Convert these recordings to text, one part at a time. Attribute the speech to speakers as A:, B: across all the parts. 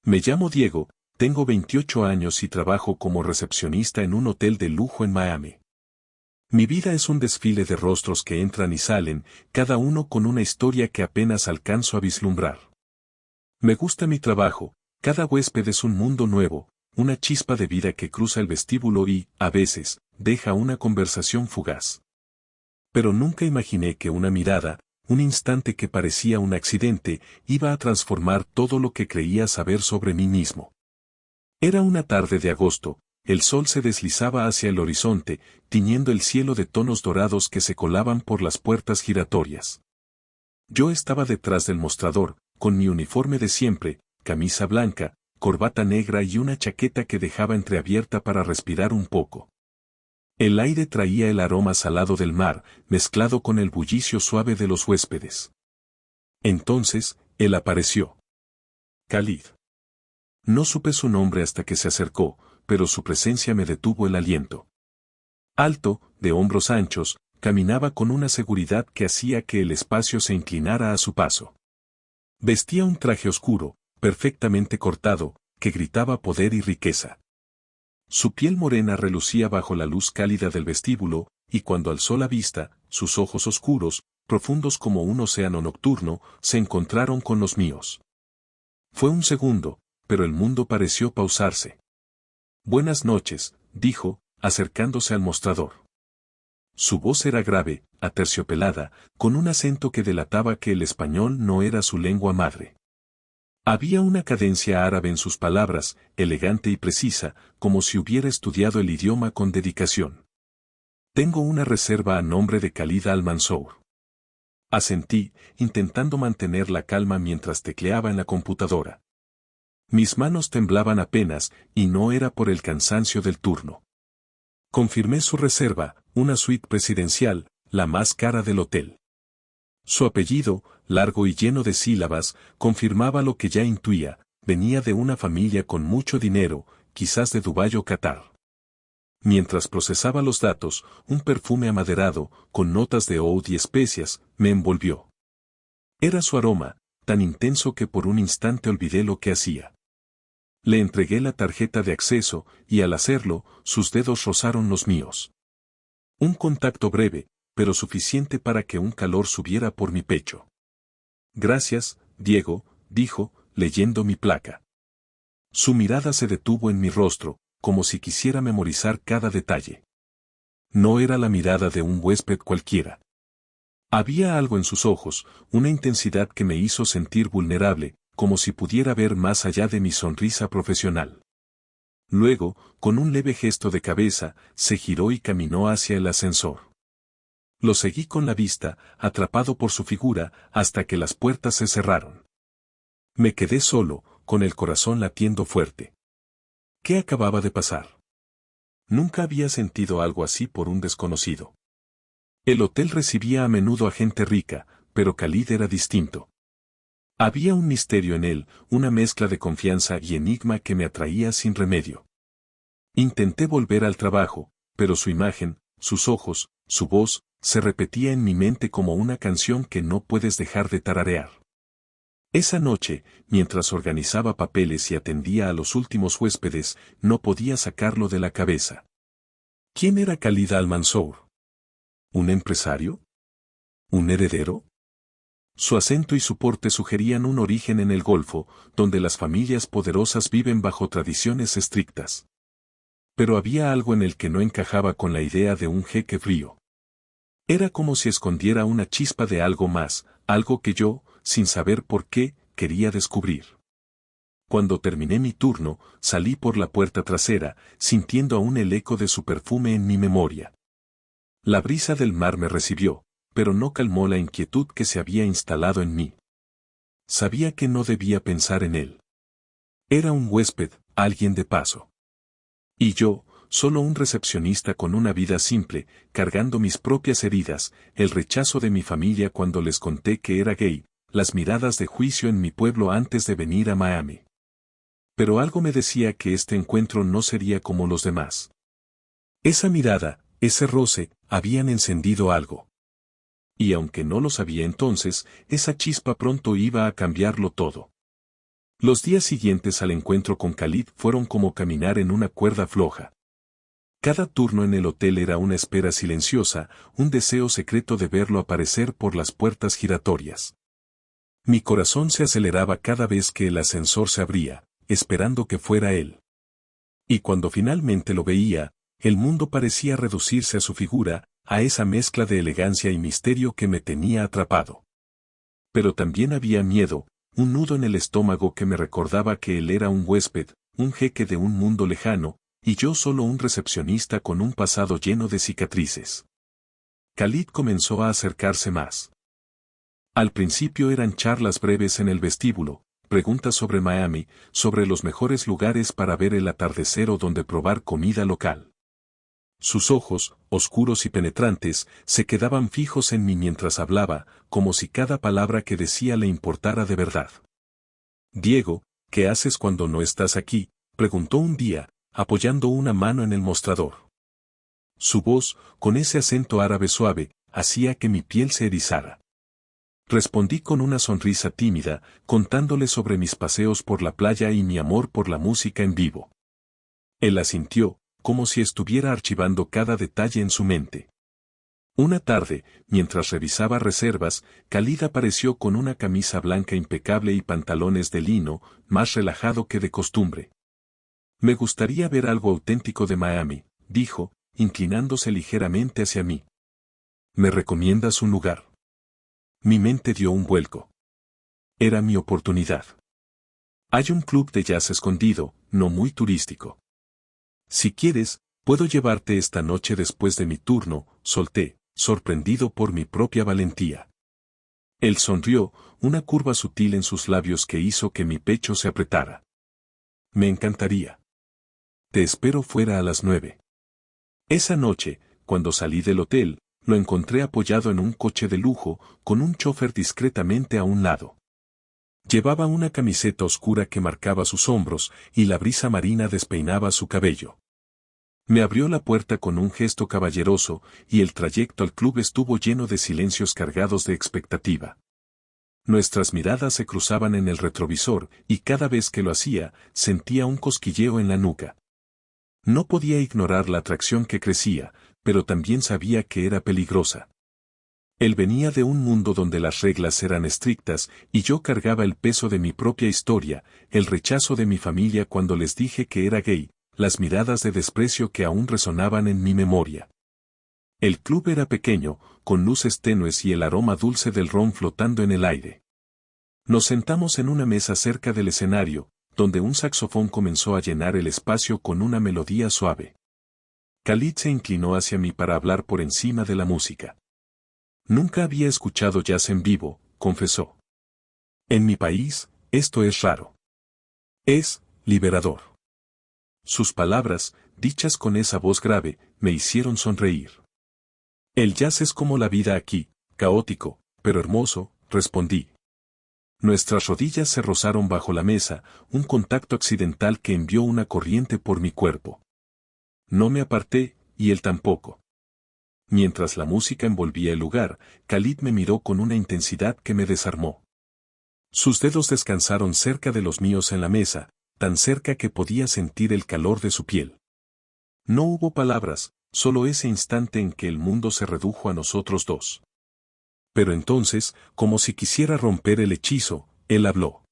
A: Me llamo Diego, tengo 28 años y trabajo como recepcionista en un hotel de lujo en Miami. Mi vida es un desfile de rostros que entran y salen, cada uno con una historia que apenas alcanzo a vislumbrar. Me gusta mi trabajo, cada huésped es un mundo nuevo, una chispa de vida que cruza el vestíbulo y, a veces, deja una conversación fugaz. Pero nunca imaginé que una mirada, un instante que parecía un accidente, iba a transformar todo lo que creía saber sobre mí mismo. Era una tarde de agosto, el sol se deslizaba hacia el horizonte, tiñendo el cielo de tonos dorados que se colaban por las puertas giratorias. Yo estaba detrás del mostrador, con mi uniforme de siempre, camisa blanca, corbata negra y una chaqueta que dejaba entreabierta para respirar un poco. El aire traía el aroma salado del mar, mezclado con el bullicio suave de los huéspedes. Entonces, él apareció. Khalid. No supe su nombre hasta que se acercó, pero su presencia me detuvo el aliento. Alto, de hombros anchos, caminaba con una seguridad que hacía que el espacio se inclinara a su paso. Vestía un traje oscuro, perfectamente cortado, que gritaba poder y riqueza. Su piel morena relucía bajo la luz cálida del vestíbulo, y cuando alzó la vista, sus ojos oscuros, profundos como un océano nocturno, se encontraron con los míos. Fue un segundo, pero el mundo pareció pausarse. Buenas noches, dijo, acercándose al mostrador. Su voz era grave, aterciopelada, con un acento que delataba que el español no era su lengua madre. Había una cadencia árabe en sus palabras, elegante y precisa, como si hubiera estudiado el idioma con dedicación. Tengo una reserva a nombre de Khalid Al-Mansour. Asentí, intentando mantener la calma mientras tecleaba en la computadora. Mis manos temblaban apenas, y no era por el cansancio del turno. Confirmé su reserva, una suite presidencial, la más cara del hotel. Su apellido, largo y lleno de sílabas, confirmaba lo que ya intuía, venía de una familia con mucho dinero, quizás de Dubái o Qatar. Mientras procesaba los datos, un perfume amaderado, con notas de oud y especias, me envolvió. Era su aroma, tan intenso que por un instante olvidé lo que hacía. Le entregué la tarjeta de acceso, y al hacerlo, sus dedos rozaron los míos. Un contacto breve, pero suficiente para que un calor subiera por mi pecho. Gracias, Diego, dijo, leyendo mi placa. Su mirada se detuvo en mi rostro, como si quisiera memorizar cada detalle. No era la mirada de un huésped cualquiera. Había algo en sus ojos, una intensidad que me hizo sentir vulnerable, como si pudiera ver más allá de mi sonrisa profesional. Luego, con un leve gesto de cabeza, se giró y caminó hacia el ascensor. Lo seguí con la vista, atrapado por su figura, hasta que las puertas se cerraron. Me quedé solo, con el corazón latiendo fuerte. ¿Qué acababa de pasar? Nunca había sentido algo así por un desconocido. El hotel recibía a menudo a gente rica, pero Khalid era distinto. Había un misterio en él, una mezcla de confianza y enigma que me atraía sin remedio. Intenté volver al trabajo, pero su imagen, sus ojos, su voz, se repetía en mi mente como una canción que no puedes dejar de tararear. Esa noche, mientras organizaba papeles y atendía a los últimos huéspedes, no podía sacarlo de la cabeza. ¿Quién era Khalid Al-Mansour? ¿Un empresario? ¿Un heredero? Su acento y su porte sugerían un origen en el Golfo, donde las familias poderosas viven bajo tradiciones estrictas. Pero había algo en él que no encajaba con la idea de un jeque frío. Era como si escondiera una chispa de algo más, algo que yo, sin saber por qué, quería descubrir. Cuando terminé mi turno, salí por la puerta trasera, sintiendo aún el eco de su perfume en mi memoria. La brisa del mar me recibió, pero no calmó la inquietud que se había instalado en mí. Sabía que no debía pensar en él. Era un huésped, alguien de paso. Y yo, solo un recepcionista con una vida simple, cargando mis propias heridas, el rechazo de mi familia cuando les conté que era gay, las miradas de juicio en mi pueblo antes de venir a Miami. Pero algo me decía que este encuentro no sería como los demás. Esa mirada, ese roce, habían encendido algo. Y aunque no lo sabía entonces, esa chispa pronto iba a cambiarlo todo. Los días siguientes al encuentro con Khalid fueron como caminar en una cuerda floja. Cada turno en el hotel era una espera silenciosa, un deseo secreto de verlo aparecer por las puertas giratorias. Mi corazón se aceleraba cada vez que el ascensor se abría, esperando que fuera él. Y cuando finalmente lo veía, el mundo parecía reducirse a su figura, a esa mezcla de elegancia y misterio que me tenía atrapado. Pero también había miedo, un nudo en el estómago que me recordaba que él era un huésped, un jeque de un mundo lejano, y yo solo un recepcionista con un pasado lleno de cicatrices. Khalid comenzó a acercarse más. Al principio eran charlas breves en el vestíbulo, preguntas sobre Miami, sobre los mejores lugares para ver el atardecer o donde probar comida local. Sus ojos, oscuros y penetrantes, se quedaban fijos en mí mientras hablaba, como si cada palabra que decía le importara de verdad. Diego, ¿qué haces cuando no estás aquí?, preguntó un día, apoyando una mano en el mostrador. Su voz, con ese acento árabe suave, hacía que mi piel se erizara. Respondí con una sonrisa tímida, contándole sobre mis paseos por la playa y mi amor por la música en vivo. Él asintió, como si estuviera archivando cada detalle en su mente. Una tarde, mientras revisaba reservas, Khalid apareció con una camisa blanca impecable y pantalones de lino, más relajado que de costumbre. Me gustaría ver algo auténtico de Miami, dijo, inclinándose ligeramente hacia mí. ¿Me recomiendas un lugar? Mi mente dio un vuelco. Era mi oportunidad. Hay un club de jazz escondido, no muy turístico. Si quieres, puedo llevarte esta noche después de mi turno, solté, sorprendido por mi propia valentía. Él sonrió, una curva sutil en sus labios que hizo que mi pecho se apretara. Me encantaría. Te espero fuera a las 9. Esa noche, cuando salí del hotel, lo encontré apoyado en un coche de lujo, con un chofer discretamente a un lado. Llevaba una camiseta oscura que marcaba sus hombros, y la brisa marina despeinaba su cabello. Me abrió la puerta con un gesto caballeroso, y el trayecto al club estuvo lleno de silencios cargados de expectativa. Nuestras miradas se cruzaban en el retrovisor, y cada vez que lo hacía, sentía un cosquilleo en la nuca. No podía ignorar la atracción que crecía, pero también sabía que era peligrosa. Él venía de un mundo donde las reglas eran estrictas, y yo cargaba el peso de mi propia historia, el rechazo de mi familia cuando les dije que era gay, las miradas de desprecio que aún resonaban en mi memoria. El club era pequeño, con luces tenues y el aroma dulce del ron flotando en el aire. Nos sentamos en una mesa cerca del escenario, donde un saxofón comenzó a llenar el espacio con una melodía suave. Khalid se inclinó hacia mí para hablar por encima de la música. Nunca había escuchado jazz en vivo, confesó. En mi país, esto es raro. Es liberador. Sus palabras, dichas con esa voz grave, me hicieron sonreír. El jazz es como la vida aquí, caótico, pero hermoso, respondí. Nuestras rodillas se rozaron bajo la mesa, un contacto accidental que envió una corriente por mi cuerpo. No me aparté, y él tampoco. Mientras la música envolvía el lugar, Khalid me miró con una intensidad que me desarmó. Sus dedos descansaron cerca de los míos en la mesa, tan cerca que podía sentir el calor de su piel. No hubo palabras, solo ese instante en que el mundo se redujo a nosotros dos. Pero entonces, como si quisiera romper el hechizo, él habló.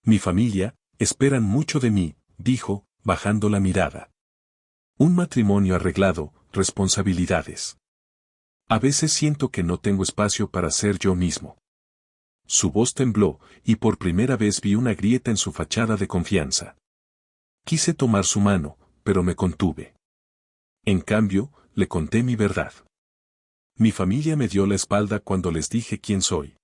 A: Mi familia, esperan mucho de mí, dijo, bajando la mirada. Un matrimonio arreglado, responsabilidades. A veces siento que no tengo espacio para ser yo mismo. Su voz tembló, y por primera vez vi una grieta en su fachada de confianza. Quise tomar su mano, pero me contuve. En cambio, le conté mi verdad. Mi familia me dio la espalda cuando les dije quién soy.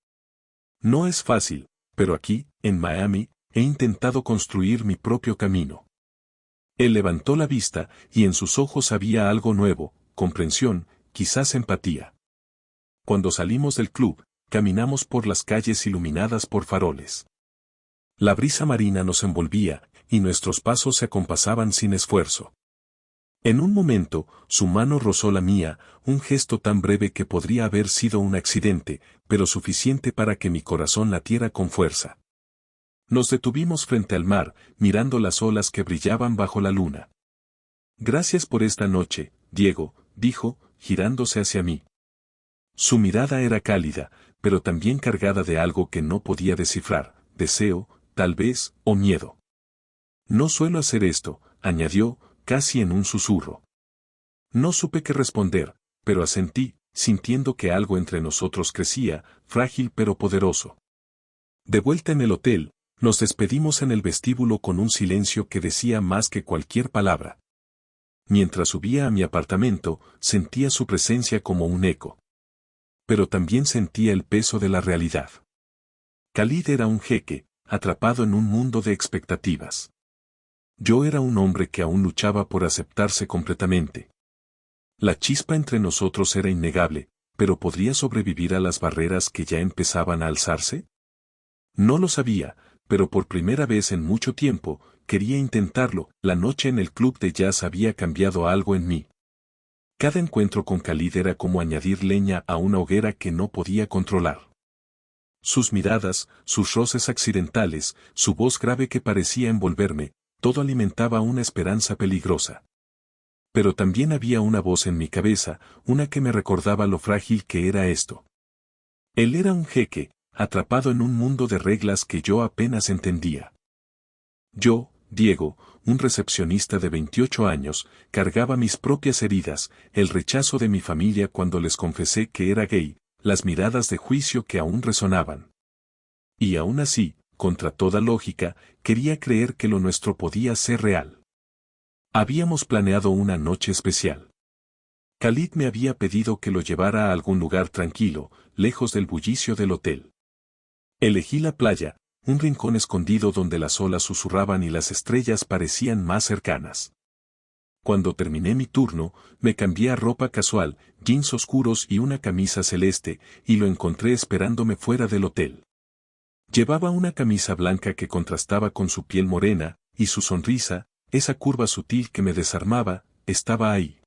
A: No es fácil, pero aquí, en Miami, he intentado construir mi propio camino. Él levantó la vista, y en sus ojos había algo nuevo, comprensión, quizás empatía. Cuando salimos del club, caminamos por las calles iluminadas por faroles. La brisa marina nos envolvía, y nuestros pasos se acompasaban sin esfuerzo. En un momento, su mano rozó la mía, un gesto tan breve que podría haber sido un accidente, pero suficiente para que mi corazón latiera con fuerza. Nos detuvimos frente al mar, mirando las olas que brillaban bajo la luna. Gracias por esta noche, Diego, dijo, girándose hacia mí. Su mirada era cálida, pero también cargada de algo que no podía descifrar, deseo, tal vez, o miedo. No suelo hacer esto, añadió, casi en un susurro. No supe qué responder, pero asentí, sintiendo que algo entre nosotros crecía, frágil pero poderoso. De vuelta en el hotel, nos despedimos en el vestíbulo con un silencio que decía más que cualquier palabra. Mientras subía a mi apartamento, sentía su presencia como un eco. Pero también sentía el peso de la realidad. Khalid era un jeque, atrapado en un mundo de expectativas. Yo era un hombre que aún luchaba por aceptarse completamente. La chispa entre nosotros era innegable, pero ¿podría sobrevivir a las barreras que ya empezaban a alzarse? No lo sabía, pero por primera vez en mucho tiempo, quería intentarlo. La noche en el club de jazz había cambiado algo en mí. Cada encuentro con Khalid era como añadir leña a una hoguera que no podía controlar. Sus miradas, sus roces accidentales, su voz grave que parecía envolverme, todo alimentaba una esperanza peligrosa. Pero también había una voz en mi cabeza, una que me recordaba lo frágil que era esto. Él era un jeque, atrapado en un mundo de reglas que yo apenas entendía. Yo, Diego, un recepcionista de 28 años, cargaba mis propias heridas, el rechazo de mi familia cuando les confesé que era gay, las miradas de juicio que aún resonaban. Y aún así, contra toda lógica, quería creer que lo nuestro podía ser real. Habíamos planeado una noche especial. Khalid me había pedido que lo llevara a algún lugar tranquilo, lejos del bullicio del hotel. Elegí la playa, un rincón escondido donde las olas susurraban y las estrellas parecían más cercanas. Cuando terminé mi turno, me cambié a ropa casual, jeans oscuros y una camisa celeste, y lo encontré esperándome fuera del hotel. Llevaba una camisa blanca que contrastaba con su piel morena, y su sonrisa, esa curva sutil que me desarmaba, estaba ahí.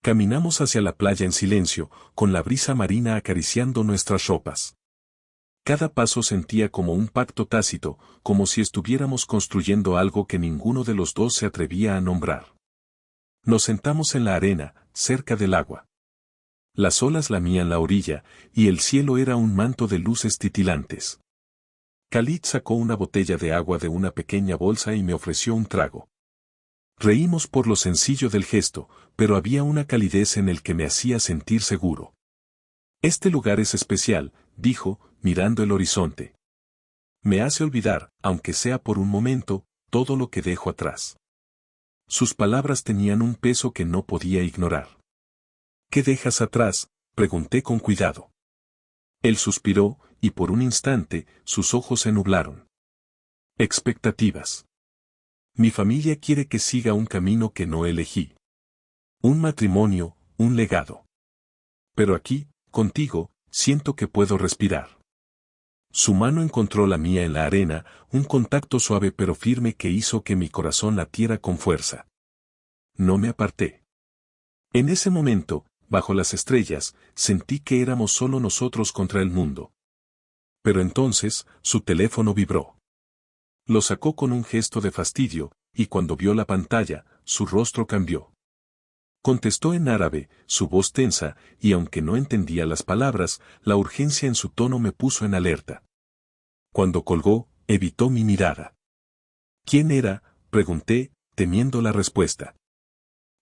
A: Caminamos hacia la playa en silencio, con la brisa marina acariciando nuestras ropas. Cada paso sentía como un pacto tácito, como si estuviéramos construyendo algo que ninguno de los dos se atrevía a nombrar. Nos sentamos en la arena, cerca del agua. Las olas lamían la orilla, y el cielo era un manto de luces titilantes. Khalid sacó una botella de agua de una pequeña bolsa y me ofreció un trago. Reímos por lo sencillo del gesto, pero había una calidez en el que me hacía sentir seguro. Este lugar es especial, dijo, mirando el horizonte. Me hace olvidar, aunque sea por un momento, todo lo que dejo atrás. Sus palabras tenían un peso que no podía ignorar. ¿Qué dejas atrás?, pregunté con cuidado. Él suspiró, y por un instante, sus ojos se nublaron. Expectativas. Mi familia quiere que siga un camino que no elegí. Un matrimonio, un legado. Pero aquí, contigo, siento que puedo respirar. Su mano encontró la mía en la arena, un contacto suave pero firme que hizo que mi corazón latiera con fuerza. No me aparté. En ese momento, bajo las estrellas, sentí que éramos solo nosotros contra el mundo. Pero entonces, su teléfono vibró. Lo sacó con un gesto de fastidio, y cuando vio la pantalla, su rostro cambió. Contestó en árabe, su voz tensa, y aunque no entendía las palabras, la urgencia en su tono me puso en alerta. Cuando colgó, evitó mi mirada. ¿Quién era?, pregunté, temiendo la respuesta.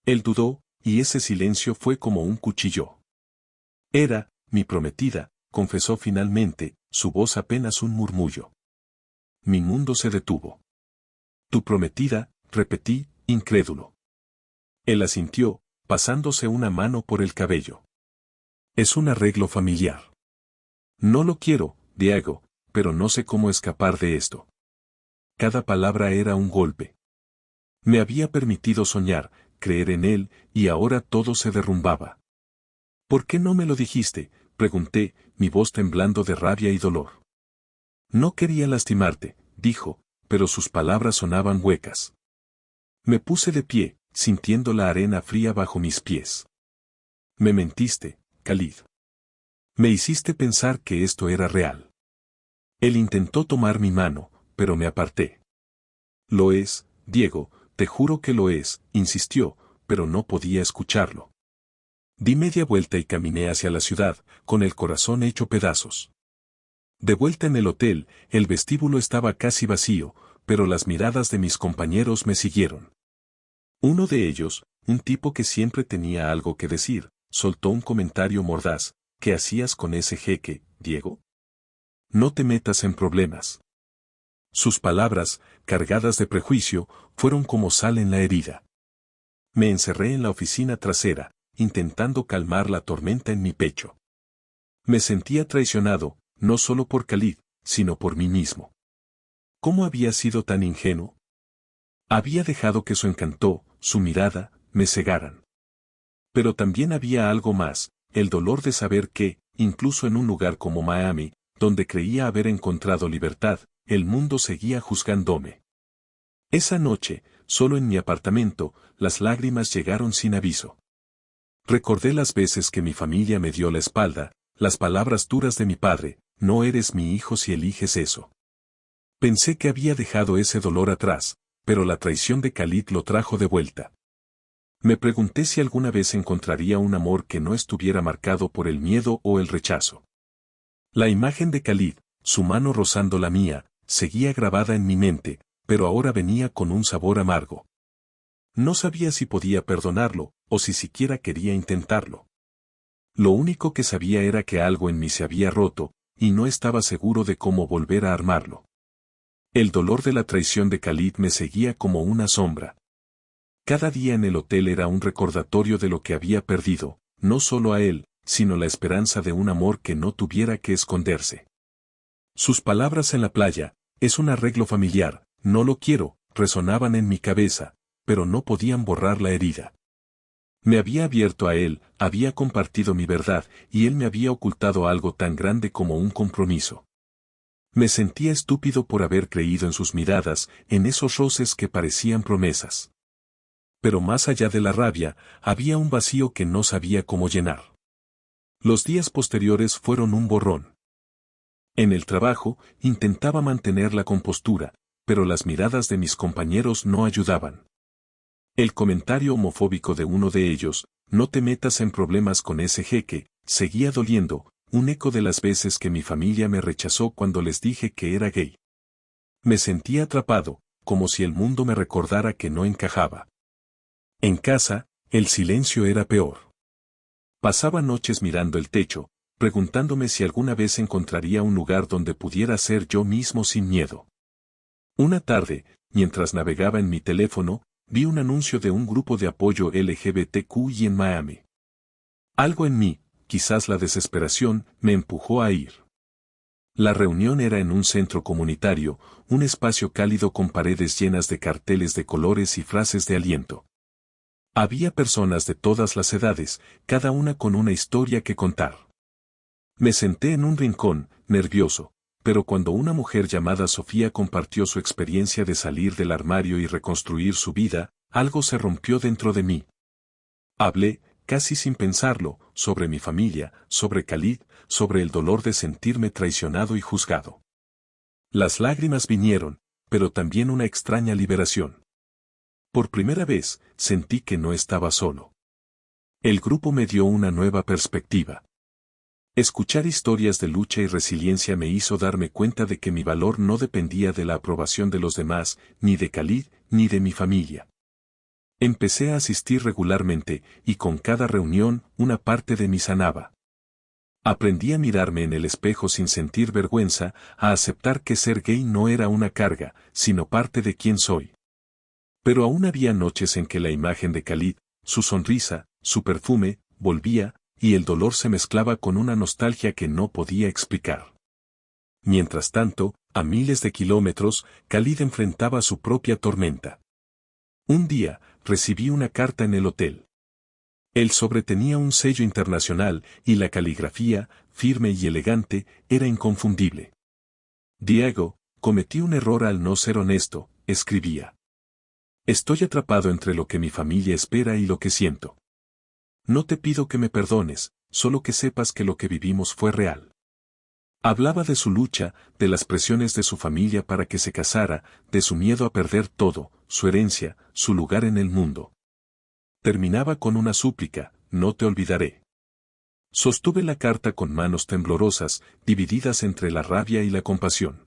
A: Él dudó, y ese silencio fue como un cuchillo. Era, mi prometida, confesó finalmente, su voz apenas un murmullo. Mi mundo se detuvo. Tu prometida, repetí, incrédulo. Él asintió, pasándose una mano por el cabello. Es un arreglo familiar. No lo quiero, Diego, pero no sé cómo escapar de esto. Cada palabra era un golpe. Me había permitido soñar, creer en él, y ahora todo se derrumbaba. ¿Por qué no me lo dijiste?, pregunté, mi voz temblando de rabia y dolor. No quería lastimarte, dijo, pero sus palabras sonaban huecas. Me puse de pie, sintiendo la arena fría bajo mis pies. Me mentiste, Khalid. Me hiciste pensar que esto era real. Él intentó tomar mi mano, pero me aparté. Lo es, Diego, te juro que lo es, insistió, pero no podía escucharlo. Di media vuelta y caminé hacia la ciudad, con el corazón hecho pedazos. De vuelta en el hotel, el vestíbulo estaba casi vacío, pero las miradas de mis compañeros me siguieron. Uno de ellos, un tipo que siempre tenía algo que decir, soltó un comentario mordaz. ¿Qué hacías con ese jeque, Diego? No te metas en problemas. Sus palabras, cargadas de prejuicio, fueron como sal en la herida. Me encerré en la oficina trasera, intentando calmar la tormenta en mi pecho. Me sentía traicionado, no solo por Khalid, sino por mí mismo. ¿Cómo había sido tan ingenuo? Había dejado que su encanto, su mirada, me cegaran. Pero también había algo más, el dolor de saber que, incluso en un lugar como Miami, donde creía haber encontrado libertad, el mundo seguía juzgándome. Esa noche, solo en mi apartamento, las lágrimas llegaron sin aviso. Recordé las veces que mi familia me dio la espalda, las palabras duras de mi padre, no eres mi hijo si eliges eso. Pensé que había dejado ese dolor atrás, pero la traición de Khalid lo trajo de vuelta. Me pregunté si alguna vez encontraría un amor que no estuviera marcado por el miedo o el rechazo. La imagen de Khalid, su mano rozando la mía, seguía grabada en mi mente, pero ahora venía con un sabor amargo. No sabía si podía perdonarlo, o si siquiera quería intentarlo. Lo único que sabía era que algo en mí se había roto, y no estaba seguro de cómo volver a armarlo. El dolor de la traición de Khalid me seguía como una sombra. Cada día en el hotel era un recordatorio de lo que había perdido, no solo a él, sino la esperanza de un amor que no tuviera que esconderse. Sus palabras en la playa, es un arreglo familiar, no lo quiero, resonaban en mi cabeza, pero no podían borrar la herida. Me había abierto a él, había compartido mi verdad, y él me había ocultado algo tan grande como un compromiso. Me sentía estúpido por haber creído en sus miradas, en esos roces que parecían promesas. Pero más allá de la rabia, había un vacío que no sabía cómo llenar. Los días posteriores fueron un borrón. En el trabajo, intentaba mantener la compostura, pero las miradas de mis compañeros no ayudaban. El comentario homofóbico de uno de ellos, no te metas en problemas con ese jeque, seguía doliendo, un eco de las veces que mi familia me rechazó cuando les dije que era gay. Me sentía atrapado, como si el mundo me recordara que no encajaba. En casa, el silencio era peor. Pasaba noches mirando el techo, preguntándome si alguna vez encontraría un lugar donde pudiera ser yo mismo sin miedo. Una tarde, mientras navegaba en mi teléfono, vi un anuncio de un grupo de apoyo LGBTQI en Miami. Algo en mí, quizás la desesperación, me empujó a ir. La reunión era en un centro comunitario, un espacio cálido con paredes llenas de carteles de colores y frases de aliento. Había personas de todas las edades, cada una con una historia que contar. Me senté en un rincón, nervioso, pero cuando una mujer llamada Sofía compartió su experiencia de salir del armario y reconstruir su vida, algo se rompió dentro de mí. Hablé, casi sin pensarlo, sobre mi familia, sobre Khalid, sobre el dolor de sentirme traicionado y juzgado. Las lágrimas vinieron, pero también una extraña liberación. Por primera vez, sentí que no estaba solo. El grupo me dio una nueva perspectiva. Escuchar historias de lucha y resiliencia me hizo darme cuenta de que mi valor no dependía de la aprobación de los demás, ni de Khalid, ni de mi familia. Empecé a asistir regularmente, y con cada reunión, una parte de mí sanaba. Aprendí a mirarme en el espejo sin sentir vergüenza, a aceptar que ser gay no era una carga, sino parte de quién soy. Pero aún había noches en que la imagen de Khalid, su sonrisa, su perfume, volvía, y el dolor se mezclaba con una nostalgia que no podía explicar. Mientras tanto, a miles de kilómetros, Khalid enfrentaba su propia tormenta. Un día, recibí una carta en el hotel. El sobre tenía un sello internacional, y la caligrafía, firme y elegante, era inconfundible. Diego, cometí un error al no ser honesto, escribía. Estoy atrapado entre lo que mi familia espera y lo que siento. No te pido que me perdones, solo que sepas que lo que vivimos fue real. Hablaba de su lucha, de las presiones de su familia para que se casara, de su miedo a perder todo, su herencia, su lugar en el mundo. Terminaba con una súplica: no te olvidaré. Sostuve la carta con manos temblorosas, divididas entre la rabia y la compasión.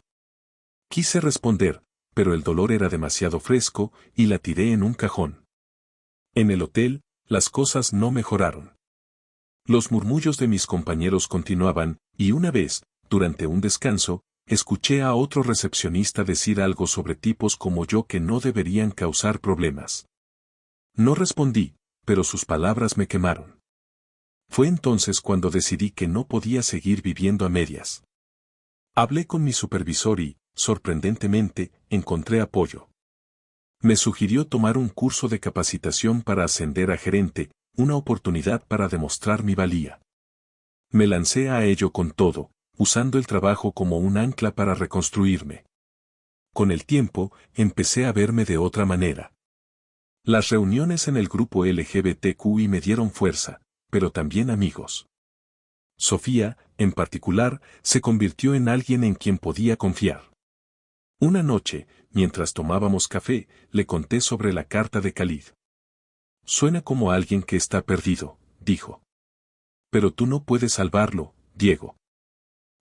A: Quise responder, pero el dolor era demasiado fresco, y la tiré en un cajón. En el hotel, las cosas no mejoraron. Los murmullos de mis compañeros continuaban, y una vez, durante un descanso, escuché a otro recepcionista decir algo sobre tipos como yo que no deberían causar problemas. No respondí, pero sus palabras me quemaron. Fue entonces cuando decidí que no podía seguir viviendo a medias. Hablé con mi supervisor y, sorprendentemente, encontré apoyo. Me sugirió tomar un curso de capacitación para ascender a gerente, una oportunidad para demostrar mi valía. Me lancé a ello con todo, usando el trabajo como un ancla para reconstruirme. Con el tiempo, empecé a verme de otra manera. Las reuniones en el grupo LGBTQI me dieron fuerza, pero también amigos. Sofía, en particular, se convirtió en alguien en quien podía confiar. Una noche, mientras tomábamos café, le conté sobre la carta de Khalid. Suena como alguien que está perdido, dijo. Pero tú no puedes salvarlo, Diego.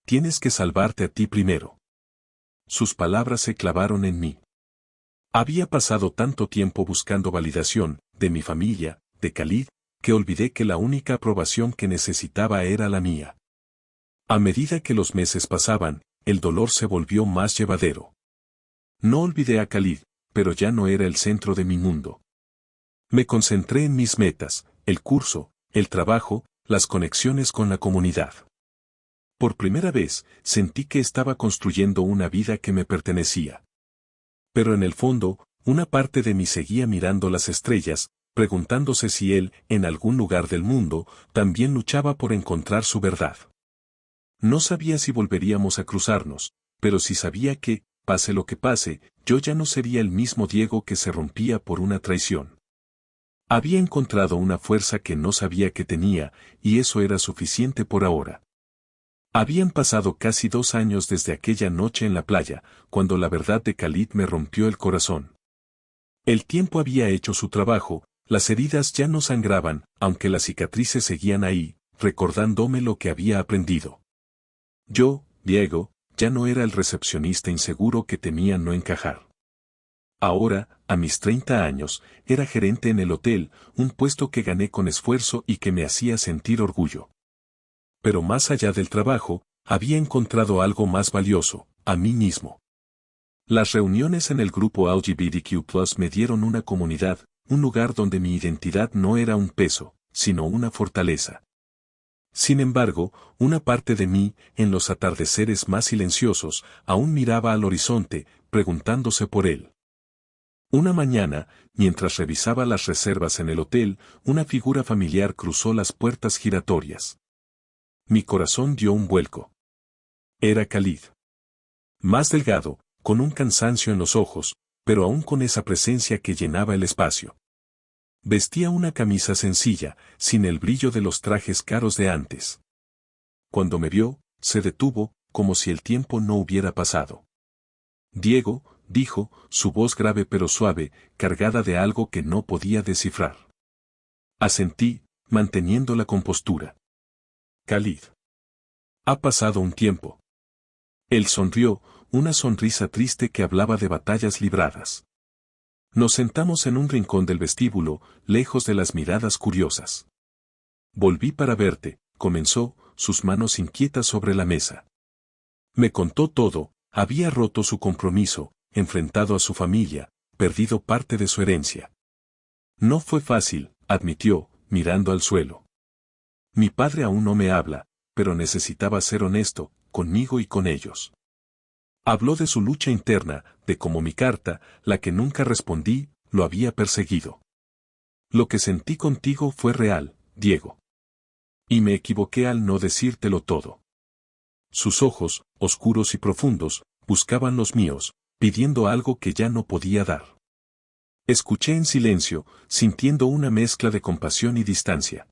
A: Tienes que salvarte a ti primero. Sus palabras se clavaron en mí. Había pasado tanto tiempo buscando validación, de mi familia, de Khalid, que olvidé que la única aprobación que necesitaba era la mía. A medida que los meses pasaban, el dolor se volvió más llevadero. No olvidé a Khalid, pero ya no era el centro de mi mundo. Me concentré en mis metas, el curso, el trabajo, las conexiones con la comunidad. Por primera vez, sentí que estaba construyendo una vida que me pertenecía. Pero en el fondo, una parte de mí seguía mirando las estrellas, preguntándose si él, en algún lugar del mundo, también luchaba por encontrar su verdad. No sabía si volveríamos a cruzarnos, pero sí sabía que, pase lo que pase, yo ya no sería el mismo Diego que se rompía por una traición. Había encontrado una fuerza que no sabía que tenía, y eso era suficiente por ahora. Habían pasado casi 2 años desde aquella noche en la playa, cuando la verdad de Khalid me rompió el corazón. El tiempo había hecho su trabajo, las heridas ya no sangraban, aunque las cicatrices seguían ahí, recordándome lo que había aprendido. Yo, Diego, ya no era el recepcionista inseguro que temía no encajar. Ahora, a mis 30 años, era gerente en el hotel, un puesto que gané con esfuerzo y que me hacía sentir orgullo. Pero más allá del trabajo, había encontrado algo más valioso, a mí mismo. Las reuniones en el grupo LGBTQ+ me dieron una comunidad, un lugar donde mi identidad no era un peso, sino una fortaleza. Sin embargo, una parte de mí, en los atardeceres más silenciosos, aún miraba al horizonte, preguntándose por él. Una mañana, mientras revisaba las reservas en el hotel, una figura familiar cruzó las puertas giratorias. Mi corazón dio un vuelco. Era Khalid. Más delgado, con un cansancio en los ojos, pero aún con esa presencia que llenaba el espacio. Vestía una camisa sencilla, sin el brillo de los trajes caros de antes. Cuando me vio, se detuvo, como si el tiempo no hubiera pasado. Diego, dijo, su voz grave pero suave, cargada de algo que no podía descifrar. Asentí, manteniendo la compostura. Khalid. Ha pasado un tiempo. Él sonrió, una sonrisa triste que hablaba de batallas libradas. Nos sentamos en un rincón del vestíbulo, lejos de las miradas curiosas. Volví para verte, comenzó, sus manos inquietas sobre la mesa. Me contó todo, había roto su compromiso, enfrentado a su familia, perdido parte de su herencia. No fue fácil, admitió, mirando al suelo. Mi padre aún no me habla, pero necesitaba ser honesto, conmigo y con ellos. Habló de su lucha interna, de cómo mi carta, la que nunca respondí, lo había perseguido. Lo que sentí contigo fue real, Diego. Y me equivoqué al no decírtelo todo. Sus ojos, oscuros y profundos, buscaban los míos, pidiendo algo que ya no podía dar. Escuché en silencio, sintiendo una mezcla de compasión y distancia.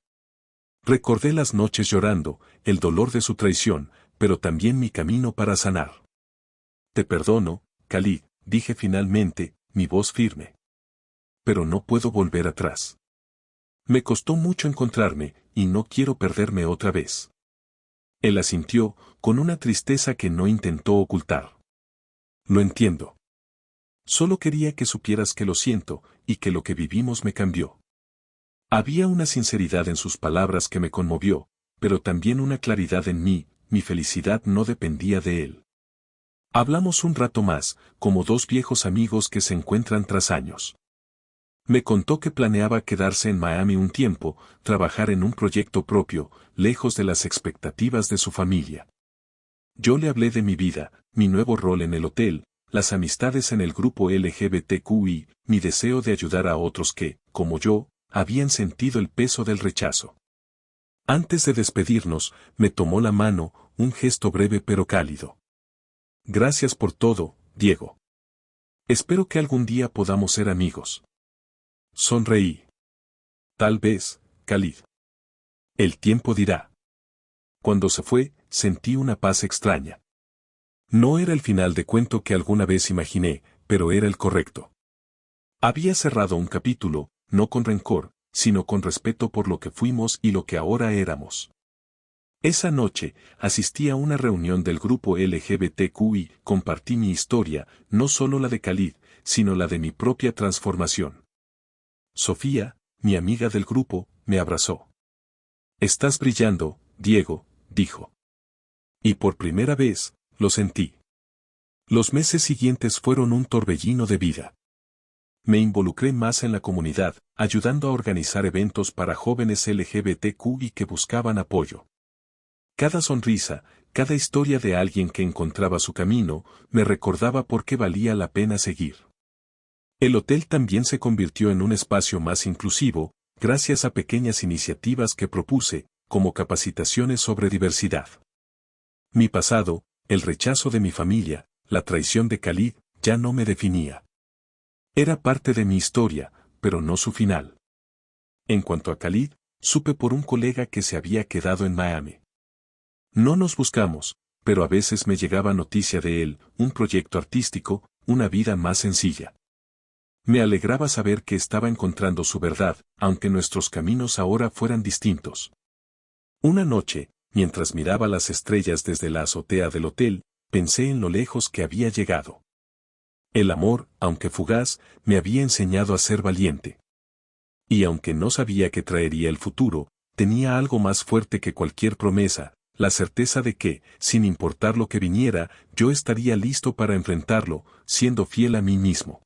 A: Recordé las noches llorando, el dolor de su traición, pero también mi camino para sanar. Te perdono, Khalid, dije finalmente, mi voz firme. Pero no puedo volver atrás. Me costó mucho encontrarme, y no quiero perderme otra vez. Él asintió, con una tristeza que no intentó ocultar. Lo entiendo. Solo quería que supieras que lo siento, y que lo que vivimos me cambió. Había una sinceridad en sus palabras que me conmovió, pero también una claridad en mí, mi felicidad no dependía de él. Hablamos un rato más, como dos viejos amigos que se encuentran tras años. Me contó que planeaba quedarse en Miami un tiempo, trabajar en un proyecto propio, lejos de las expectativas de su familia. Yo le hablé de mi vida, mi nuevo rol en el hotel, las amistades en el grupo LGBTQI, mi deseo de ayudar a otros que, como yo, habían sentido el peso del rechazo. Antes de despedirnos, me tomó la mano, un gesto breve pero cálido. Gracias por todo, Diego. Espero que algún día podamos ser amigos. Sonreí. Tal vez, Khalid. El tiempo dirá. Cuando se fue, sentí una paz extraña. No era el final de cuento que alguna vez imaginé, pero era el correcto. Había cerrado un capítulo, no con rencor, sino con respeto por lo que fuimos y lo que ahora éramos. Esa noche, asistí a una reunión del grupo LGBTQI, compartí mi historia, no solo la de Khalid, sino la de mi propia transformación. Sofía, mi amiga del grupo, me abrazó. Estás brillando, Diego, dijo. Y por primera vez, lo sentí. Los meses siguientes fueron un torbellino de vida. Me involucré más en la comunidad, ayudando a organizar eventos para jóvenes LGBTQI que buscaban apoyo. Cada sonrisa, cada historia de alguien que encontraba su camino, me recordaba por qué valía la pena seguir. El hotel también se convirtió en un espacio más inclusivo, gracias a pequeñas iniciativas que propuse, como capacitaciones sobre diversidad. Mi pasado, el rechazo de mi familia, la traición de Khalid, ya no me definía. Era parte de mi historia, pero no su final. En cuanto a Khalid, supe por un colega que se había quedado en Miami. No nos buscamos, pero a veces me llegaba noticia de él, un proyecto artístico, una vida más sencilla. Me alegraba saber que estaba encontrando su verdad, aunque nuestros caminos ahora fueran distintos. Una noche, mientras miraba las estrellas desde la azotea del hotel, pensé en lo lejos que había llegado. El amor, aunque fugaz, me había enseñado a ser valiente. Y aunque no sabía qué traería el futuro, tenía algo más fuerte que cualquier promesa, la certeza de que, sin importar lo que viniera, yo estaría listo para enfrentarlo, siendo fiel a mí mismo.